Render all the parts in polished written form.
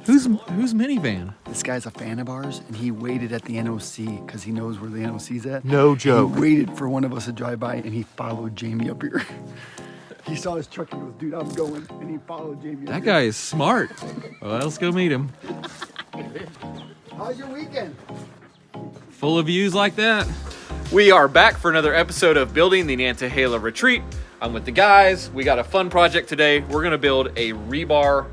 Who's minivan? This guy's a fan of ours, and he waited at the NOC because he knows where the NOC's at. No joke. He waited for one of us to drive by, and he followed Jamie up here. He saw his truck and goes, dude, I'm going. And he followed Jamie. That guy is smart. Well, let's go meet him. How's your weekend? Full of views like that. We are back for another episode of Building the Nantahala Retreat. I'm with the guys. We got a fun project today. We're gonna build a rebar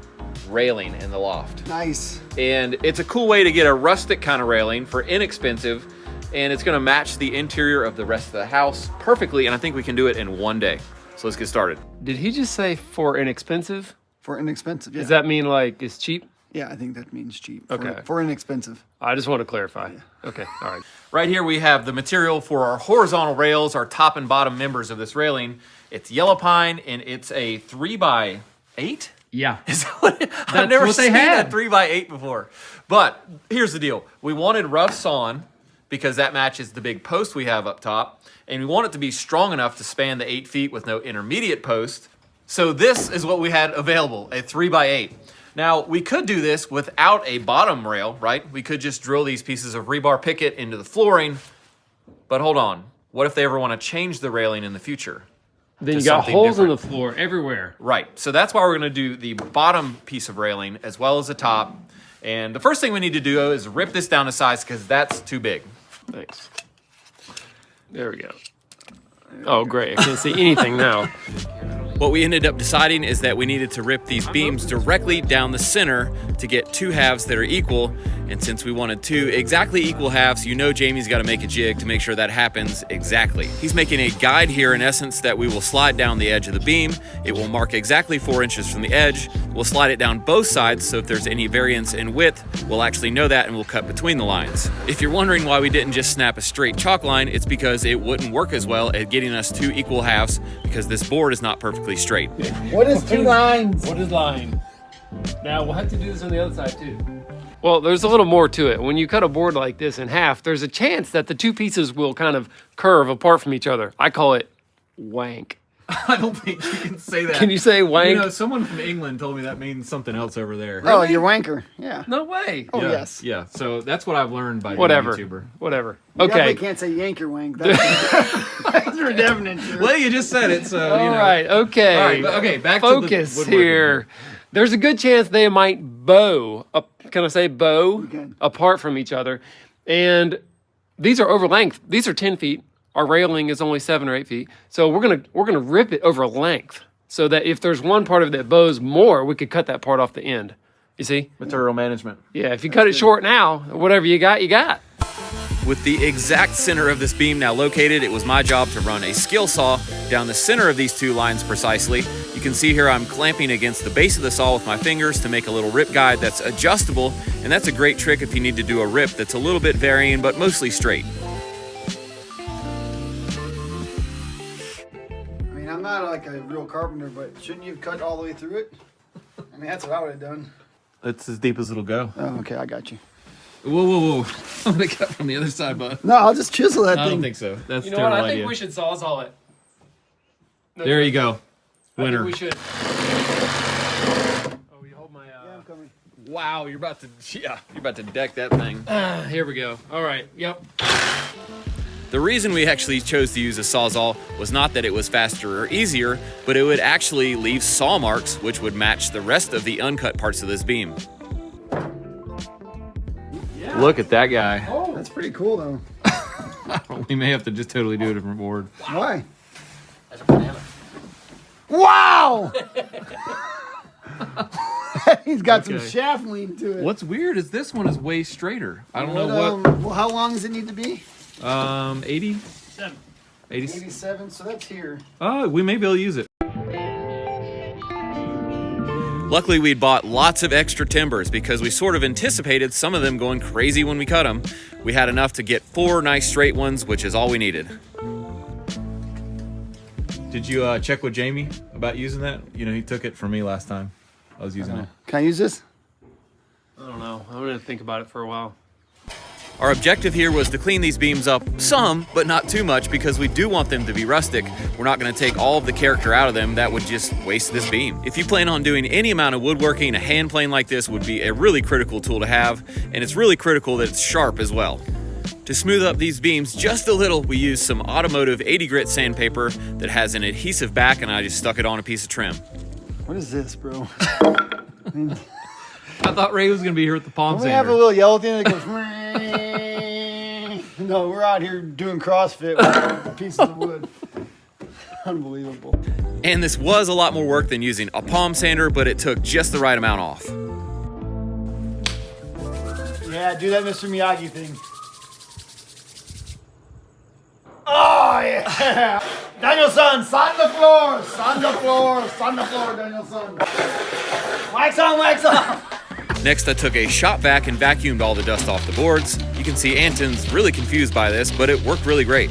railing in the loft. Nice. And it's a cool way to get a rustic kind of railing for inexpensive, and it's gonna match the interior of the rest of the house perfectly, and I think we can do it in one day. So let's get started. Did he just say for inexpensive? For inexpensive, yeah. Does that mean like it's cheap? Yeah, I think that means cheap. Okay. For inexpensive. I just want to clarify. Yeah. Okay, all right. Right here we have the material for our horizontal rails, our top and bottom members of this railing. It's yellow pine, and it's a 3x8? Yeah. I've never what they seen had. a 3x8 before. But here's the deal. We wanted rough sawn because that matches the big post we have up top. And we want it to be strong enough to span the 8 feet with no intermediate post. So this is what we had available, a 3x8. Now, we could do this without a bottom rail, right? We could just drill these pieces of rebar picket into the flooring. But hold on. What if they ever want to change the railing in the future? Then to you got something holes in different? the floor everywhere. Right. So that's why we're going to do the bottom piece of railing as well as the top. And the first thing we need to do is rip this down to size because that's too big. Thanks. There we go. Oh, great. I can't see anything now. What we ended up deciding is that we needed to rip these beams directly down the center to get two halves that are equal. And since we wanted two exactly equal halves, you know Jamie's got to make a jig to make sure that happens exactly. He's making a guide here in essence that we will slide down the edge of the beam. It will mark exactly 4 inches from the edge. We'll slide it down both sides, so if there's any variance in width, we'll actually know that and we'll cut between the lines. If you're wondering why we didn't just snap a straight chalk line, it's because it wouldn't work as well at getting us two equal halves because this board is not perfectly straight. What is two lines? What is line? Now, we'll have to do this on the other side, too. Well, there's a little more to it. When you cut a board like this in half, there's a chance that the two pieces will kind of curve apart from each other. I call it wank. I don't think you can say that. Can you say wank? You know, someone from England told me that means something else over there. Oh, you're wanker. Yeah. No way. Oh, Yeah, yes. Yeah, so that's what I've learned by Whatever. being a YouTuber. Whatever. You Okay. definitely can't say yank or wank. That's redundant. Well, you just said it, so you All know. right. Okay. All right, but- okay, back Focus to the woodworking here. There's a good chance they might bow. Can I say bow? You can. Apart from each other. And these are over length. These are 10 feet. Our railing is only 7 or 8 feet. So we're gonna rip it over length so that if there's one part of it that bows more, we could cut that part off the end. You see? Material management. Yeah, if you cut it short now, whatever you got, you got. With the exact center of this beam now located, it was my job to run a skill saw down the center of these two lines precisely. You can see here I'm clamping against the base of the saw with my fingers to make a little rip guide that's adjustable, and that's a great trick if you need to do a rip that's a little bit varying but mostly straight. I mean, I'm not like a real carpenter, but shouldn't you have cut all the way through it? I mean, that's what I would have done. That's as deep as it'll go. Oh, okay, I got you. Whoa. I'm gonna cut from the other side, bud. No, I'll just chisel that I thing. don't think so. That's You a know what? terrible I think idea. we should sawzall it. There you go. I Winner. think we should. Oh, you hold my. Yeah, I'm coming. Wow, you're about to deck that thing. Here we go. All right. Yep. The reason we actually chose to use a sawzall was not that it was faster or easier, but it would actually leave saw marks which would match the rest of the uncut parts of this beam. Yeah. Look at that guy. Oh. That's pretty cool, though. We may have to just totally do a different board. Why? That's a banana. Wow! He's got some Okay. shaft lean to it. What's weird is this one is way straighter. I don't know what. Well, how long does it need to be? 80? 7. 87, so that's here. Oh, we may be able to use it. Luckily, we'd bought lots of extra timbers because we sort of anticipated some of them going crazy when we cut them. We had enough to get 4 nice straight ones, which is all we needed. Did you check with Jamie about using that? You know, he took it from me last time. I was using it. Can I use this? I don't know. I'm gonna think about it for a while. Our objective here was to clean these beams up some, but not too much, because we do want them to be rustic. We're not going to take all of the character out of them. That would just waste this beam. If you plan on doing any amount of woodworking, a hand plane like this would be a really critical tool to have, and it's really critical that it's sharp as well. To smooth up these beams just a little, we used some automotive 80 grit sandpaper that has an adhesive back, and I just stuck it on a piece of trim. What is this, bro? I thought Ray was going to be here with the palm Don't sander. we have a little yellow thing that goes... No, we're out here doing CrossFit with pieces of wood. Unbelievable. And this was a lot more work than using a palm sander, but it took just the right amount off. Yeah, do that Mr. Miyagi thing. Oh, yeah! Daniel-san, sand the floor! Sand the floor! Sand the floor, Daniel-san! Wax on, wax off! Next, I took a shop vac and vacuumed all the dust off the boards. You can see Anton's really confused by this, but it worked really great.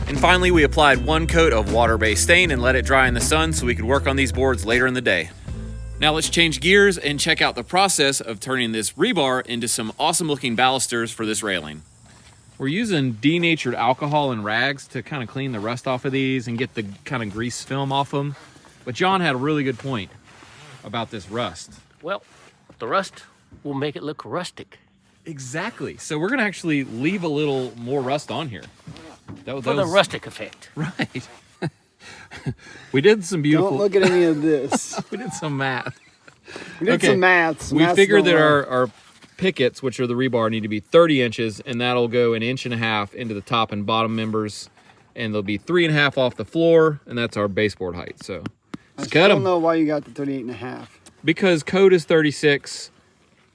And finally, we applied 1 coat of water-based stain and let it dry in the sun so we could work on these boards later in the day. Now let's change gears and check out the process of turning this rebar into some awesome-looking balusters for this railing. We're using denatured alcohol and rags to kind of clean the rust off of these and get the kind of grease film off them. But John had a really good point about this rust. Well, the rust will make it look rustic. Exactly. So we're gonna actually leave a little more rust on here. For the rustic effect. Right. We did some beautiful... Don't look at any of this. We did some math. We did some maths. We figured that our pickets, which are the rebar, need to be 30 inches, and that'll go 1.5 inches into the top and bottom members, and they'll be 3.5 off the floor, and that's our baseboard height. So let's cut them. I don't know why you got the 38.5. Because code is 36,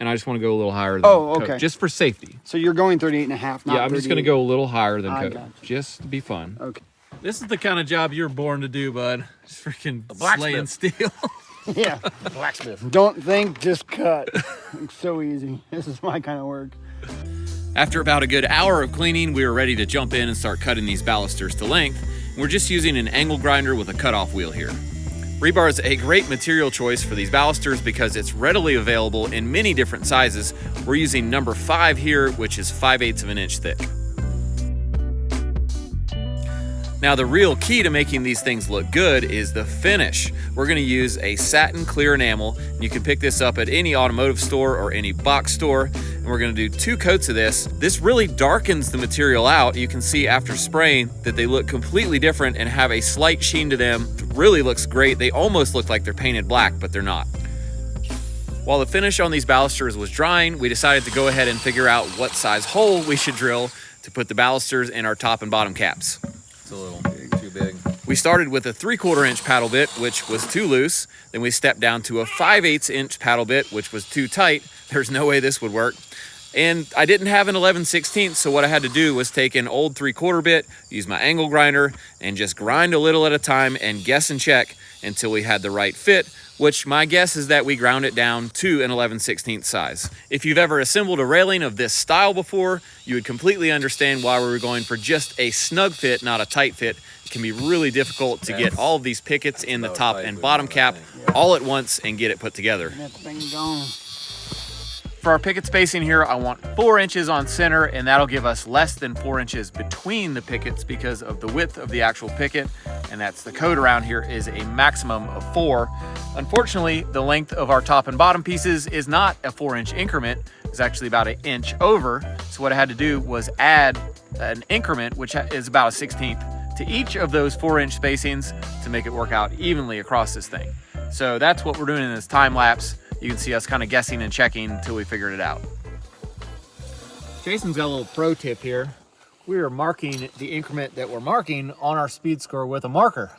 and I just want to go a little higher than okay. code, just for safety. So you're going 38.5, not Yeah, I'm just going to go a little higher than code, gotcha. just to be fun. Okay. This is the kind of job you're born to do, bud. Just freaking blacksmith. slaying steel. Yeah. Blacksmith. Don't think, just cut. It's so easy. This is my kind of work. After about a good hour of cleaning, we were ready to jump in and start cutting these balusters to length. We're just using an angle grinder with a cutoff wheel here. Rebar is a great material choice for these balusters because it's readily available in many different sizes. We're using number 5 here, which is 5/8 of an inch thick. Now the real key to making these things look good is the finish. We're gonna use a satin clear enamel. You can pick this up at any automotive store or any box store. And we're gonna do 2 coats of this. This really darkens the material out. You can see after spraying that they look completely different and have a slight sheen to them. It really looks great. They almost look like they're painted black, but they're not. While the finish on these balusters was drying, we decided to go ahead and figure out what size hole we should drill to put the balusters in our top and bottom caps. It's a little too big. We started with a 3/4 inch paddle bit, which was too loose. Then we stepped down to a 5/8 inch paddle bit, which was too tight. There's no way this would work. And I didn't have an 11/16, so what I had to do was take an old 3/4 bit, use my angle grinder, and just grind a little at a time and guess and check until we had the right fit, which my guess is that we ground it down to an 11/16 size. If you've ever assembled a railing of this style before, you would completely understand why we were going for just a snug fit, not a tight fit. It can be really difficult to get all of these pickets in the top and bottom cap all at once and get it put together. That thing gone. For our picket spacing here, I want 4 inches on center, and that'll give us less than 4 inches between the pickets because of the width of the actual picket, and that's the code around here is a maximum of 4. Unfortunately, the length of our top and bottom pieces is not a 4-inch increment. It's actually about 1 inch over. So what I had to do was add an increment, which is about a 1/16th, to each of those 4-inch spacings to make it work out evenly across this thing. So that's what we're doing in this time lapse. You can see us kind of guessing and checking until we figured it out. Jason's got a little pro tip here. We are marking the increment that we're marking on our speed score with a marker.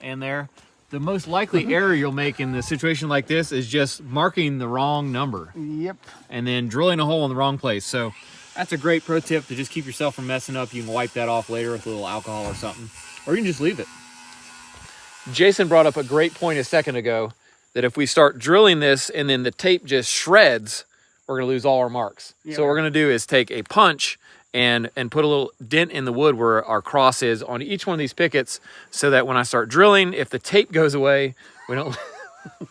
And there, the most likely error you'll make in a situation like this is just marking the wrong number. Yep. And then drilling a hole in the wrong place. So that's a great pro tip to just keep yourself from messing up. You can wipe that off later with a little alcohol or something, or you can just leave it. Jason brought up a great point a second ago, that if we start drilling this and then the tape just shreds, we're gonna lose all our marks. Yeah. So what we're gonna do is take a punch and put a little dent in the wood where our cross is on each one of these pickets, so that when I start drilling, if the tape goes away, we don't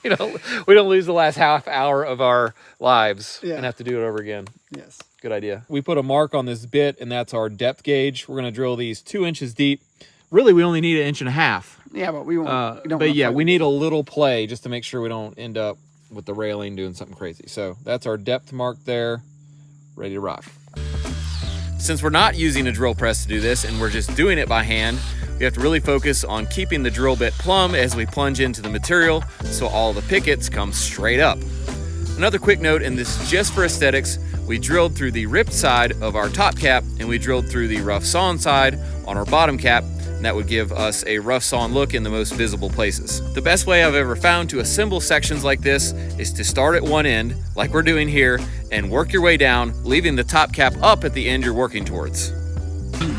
we don't lose the last half hour of our lives and have to do it over again. Yes. Good good idea. We put a mark on this bit, and that's our depth gauge. We're going to drill these 2 inches deep. Really, we only need 1.5 inches. Yeah, but we won't. We don't but wanna yeah, fight we need a little play just to make sure we don't end up with the railing doing something crazy. So that's our depth mark there, ready to rock. Since we're not using a drill press to do this and we're just doing it by hand, we have to really focus on keeping the drill bit plumb as we plunge into the material so all the pickets come straight up. Another quick note, and this is just for aesthetics, we drilled through the ripped side of our top cap and we drilled through the rough sawn side on our bottom cap, and that would give us a rough sawn look in the most visible places. The best way I've ever found to assemble sections like this is to start at one end, like we're doing here, and work your way down, leaving the top cap up at the end you're working towards.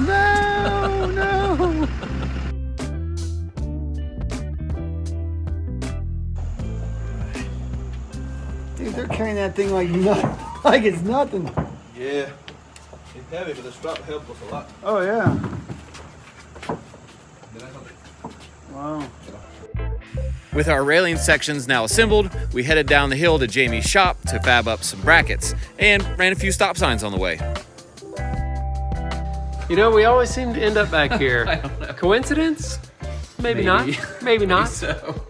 No, no. Dude, they're carrying that thing like it's nothing. Yeah, it's heavy, but the strap helped us a lot. Oh yeah. Wow. With our railing sections now assembled, we headed down the hill to Jamie's shop to fab up some brackets and ran a few stop signs on the way. You know, we always seem to end up back here. I don't know. Coincidence? Maybe not. Maybe not. So.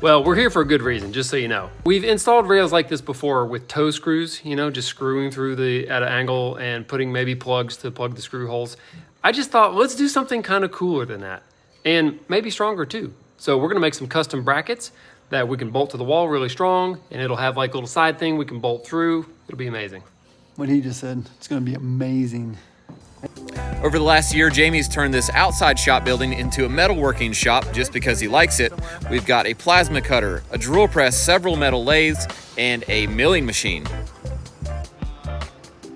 Well, we're here for a good reason, just so you know. We've installed rails like this before with toe screws, you know, just screwing through at an angle and putting maybe plugs to plug the screw holes. I just thought, let's do something kind of cooler than that. And maybe stronger too. So we're gonna make some custom brackets that we can bolt to the wall really strong, and it'll have like a little side thing we can bolt through. It'll be amazing. What he just said, it's gonna be amazing. Over the last year, Jamie's turned this outside shop building into a metalworking shop just because he likes it. We've got a plasma cutter, a drill press, several metal lathes, and a milling machine.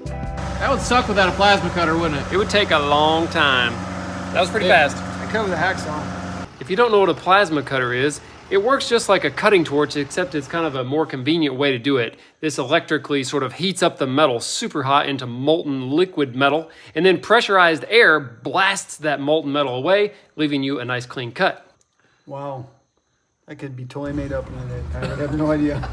That would suck without a plasma cutter, wouldn't it? It would take a long time. That was pretty fast. I cut with a hacksaw. If you don't know what a plasma cutter is, it works just like a cutting torch, except it's kind of a more convenient way to do it. This electrically sort of heats up the metal super hot into molten liquid metal, and then pressurized air blasts that molten metal away, leaving you a nice clean cut. Wow. That could be totally made up in a day. I have no idea.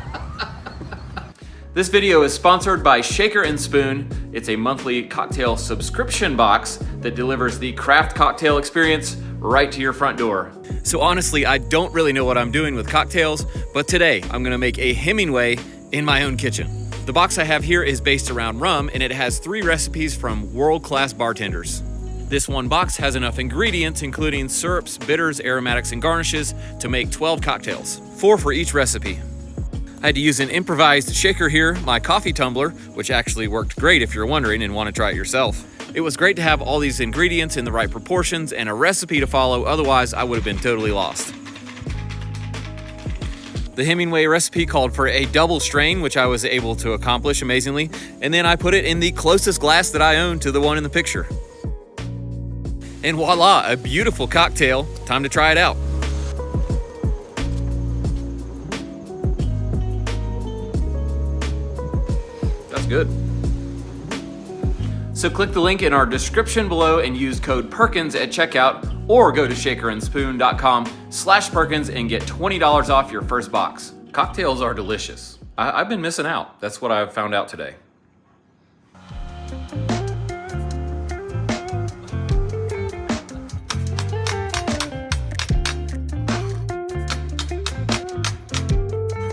This video is sponsored by Shaker and Spoon. It's a monthly cocktail subscription box that delivers the craft cocktail experience right to your front door. So honestly, I don't really know what I'm doing with cocktails, but today I'm gonna make a Hemingway in my own kitchen. The box I have here is based around rum, and it has 3 recipes from world-class bartenders. This one box has enough ingredients, including syrups, bitters, aromatics, and garnishes, to make 12 cocktails, 4 for each recipe. I had to use an improvised shaker here, my coffee tumbler, which actually worked great if you're wondering and want to try it yourself. It was great to have all these ingredients in the right proportions and a recipe to follow, otherwise I would have been totally lost. The Hemingway recipe called for a double strain, which I was able to accomplish amazingly, and then I put it in the closest glass that I own to the one in the picture. And voila, a beautiful cocktail. Time to try it out. That's good. So click the link in our description below and use code Perkins at checkout, or go to shakerandspoon.com/Perkins and get $20 off your first box. Cocktails are delicious. I've been missing out. That's what I've found out today.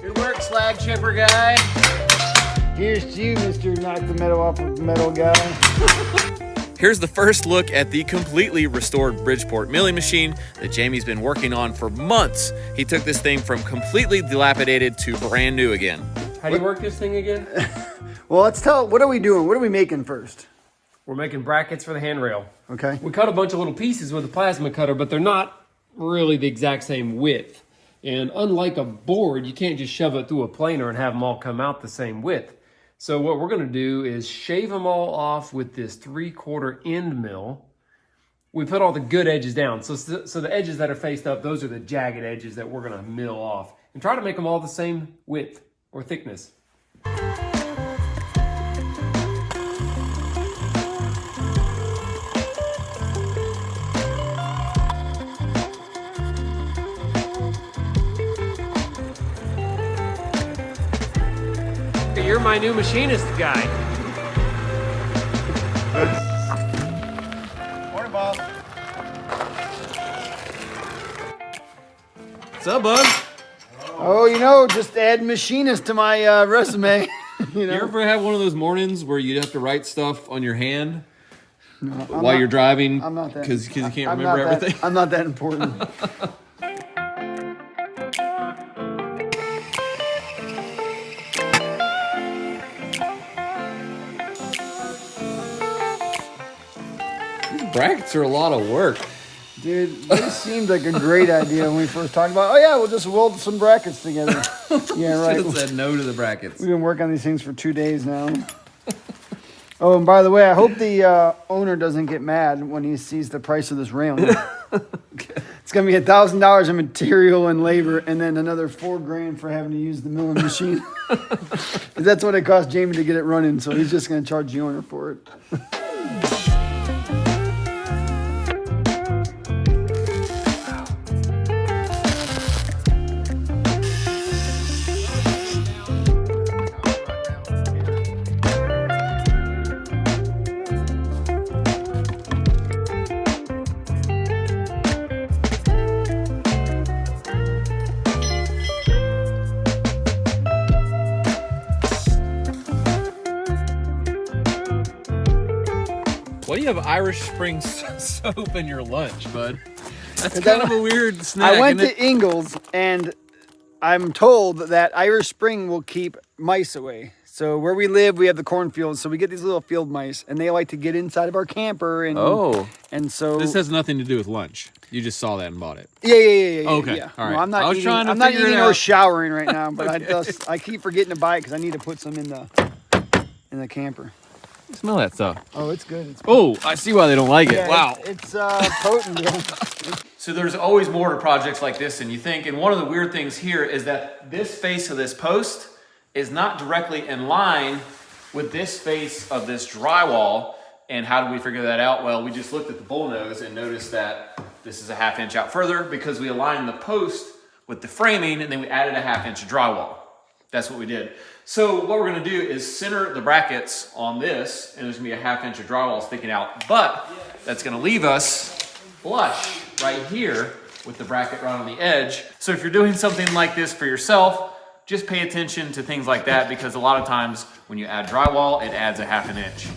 Good work, slag chipper guy. Here's to you, Mr. Knock the Metal Off of Metal guy. Here's the first look at the completely restored Bridgeport milling machine that Jamie's been working on for months. He took this thing from completely dilapidated to brand new again. How do you work this thing again? Well, let's tell, what are we doing? What are we making first? We're making brackets for the handrail. Okay. We cut a bunch of little pieces with a plasma cutter, but they're not really the exact same width. And unlike a board, you can't just shove it through a planer and have them all come out the same width. So what we're gonna do is shave them all off with this 3/4 end mill. We put all the good edges down. So the edges that are faced up, those are the jagged edges that we're gonna mill off. And try to make them all the same width or thickness. You're my new machinist guy. Morning, Bob. What's up, bud? Oh, you know, just add machinist to my resume. You know? You ever have one of those mornings where you have to write stuff on your hand while not- you're driving? I'm not that. Because you can't I'm remember not that- everything. I'm not that important. Brackets are a lot of work. Dude, this seemed like a great idea when we first talked about, oh yeah, we'll just weld some brackets together. Yeah, right. Should have said no to the brackets. We've been working on these things for 2 days now. Oh, and by the way, I hope the owner doesn't get mad when he sees the price of this railing. It's gonna be $1,000 in material and labor, and then another $4,000 for having to use the milling machine. 'Cause that's what it cost Jamie to get it running, so he's just gonna charge the owner for it. Why do you have Irish Spring soap in your lunch, bud? That's That- kind of a weird snack. I went isn't to Ingles, and I'm told that Irish Spring will keep mice away. So where we live, we have the cornfields, so we get these little field mice, and they like to get inside of our camper. And and so This has nothing to do with lunch. You just saw that and bought it. yeah. Okay, Yeah. all right. No, I'm not I was eating, trying to I'm not figure it eating or out. showering right now, but I keep forgetting to buy it because I need to put some in the camper. Smell that stuff. Oh, it's good. It's Oh, I see why they don't like it. yeah, Wow. It's potent. Yeah. So there's always more to projects like this than you think. And one of the weird things here is that this face of this post is not directly in line with this face of this drywall. And how did we figure that out? Well, we just looked at the bull nose and noticed that this is a 1/2 inch out further because we aligned the post with the framing and then we added a 1/2 inch of drywall. That's what we did. So what we're gonna do is center the brackets on this, and there's gonna be a 1/2 inch of drywall sticking out, but that's gonna leave us flush right here with the bracket right on the edge. So if you're doing something like this for yourself, just pay attention to things like that because a lot of times when you add drywall, it adds a 1/2 inch.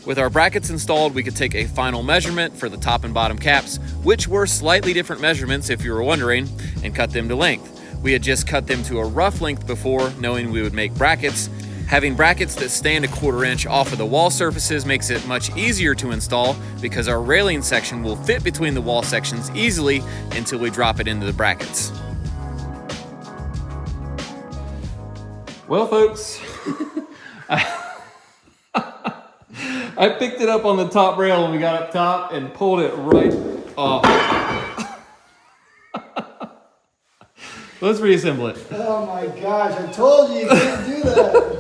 With our brackets installed, we could take a final measurement for the top and bottom caps, which were slightly different measurements if you were wondering, and cut them to length. We had just cut them to a rough length before, knowing we would make brackets. Having brackets that stand a 1/4 inch off of the wall surfaces makes it much easier to install because our railing section will fit between the wall sections easily until we drop it into the brackets. Well, folks, I picked it up on the top rail when we got up top and pulled it right off. Let's reassemble it. Oh my gosh! I told you can't do that.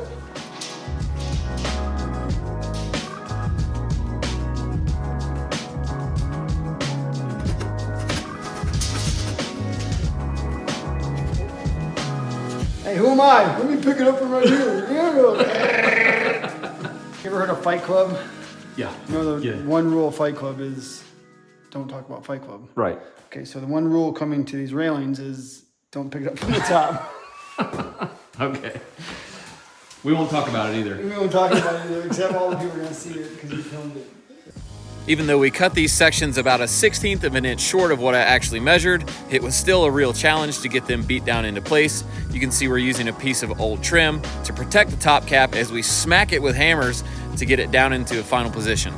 Hey, who am I? Let me pick it up from right here. You ever heard of Fight Club? Yeah. You know, the Yeah. one rule of Fight Club is don't talk about Fight Club. Right. Okay, so the one rule coming to these railings is don't pick it up from the top. Okay. We won't talk about it either. We won't talk about it either, except all the people are going to see it because you filmed it. Even though we cut these sections about a 1/16 of an inch short of what I actually measured, it was still a real challenge to get them beat down into place. You can see we're using a piece of old trim to protect the top cap as we smack it with hammers to get it down into a final position.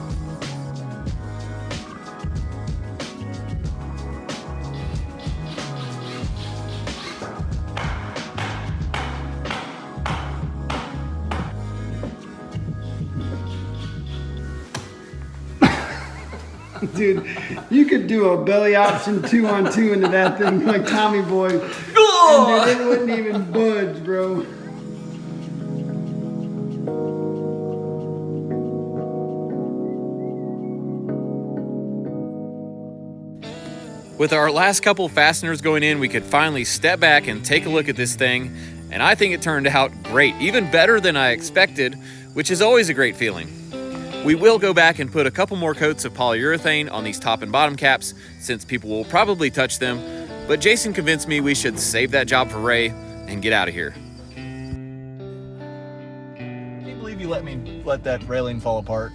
Dude, you could do a belly option 2-on-2 into that thing like Tommy Boy. And dude, it wouldn't even budge, bro. With our last couple fasteners going in, we could finally step back and take a look at this thing, and I think it turned out great, even better than I expected, which is always a great feeling. We will go back and put a couple more coats of polyurethane on these top and bottom caps since people will probably touch them, but Jason convinced me we should save that job for Ray and get out of here. I can't believe you let that railing fall apart.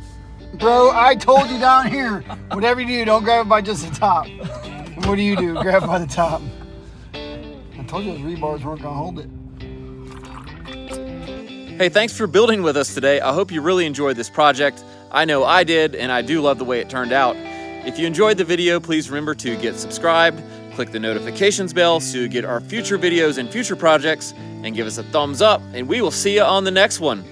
Bro, I told you down here, whatever you do, don't grab it by just the top. And what do? Grab it by the top. I told you those rebars weren't gonna hold it. Hey, thanks for building with us today. I hope you really enjoyed this project. I know I did, and I do love the way it turned out. If you enjoyed the video, please remember to get subscribed, click the notifications bell so you get our future videos and future projects, and give us a thumbs up, and we will see you on the next one.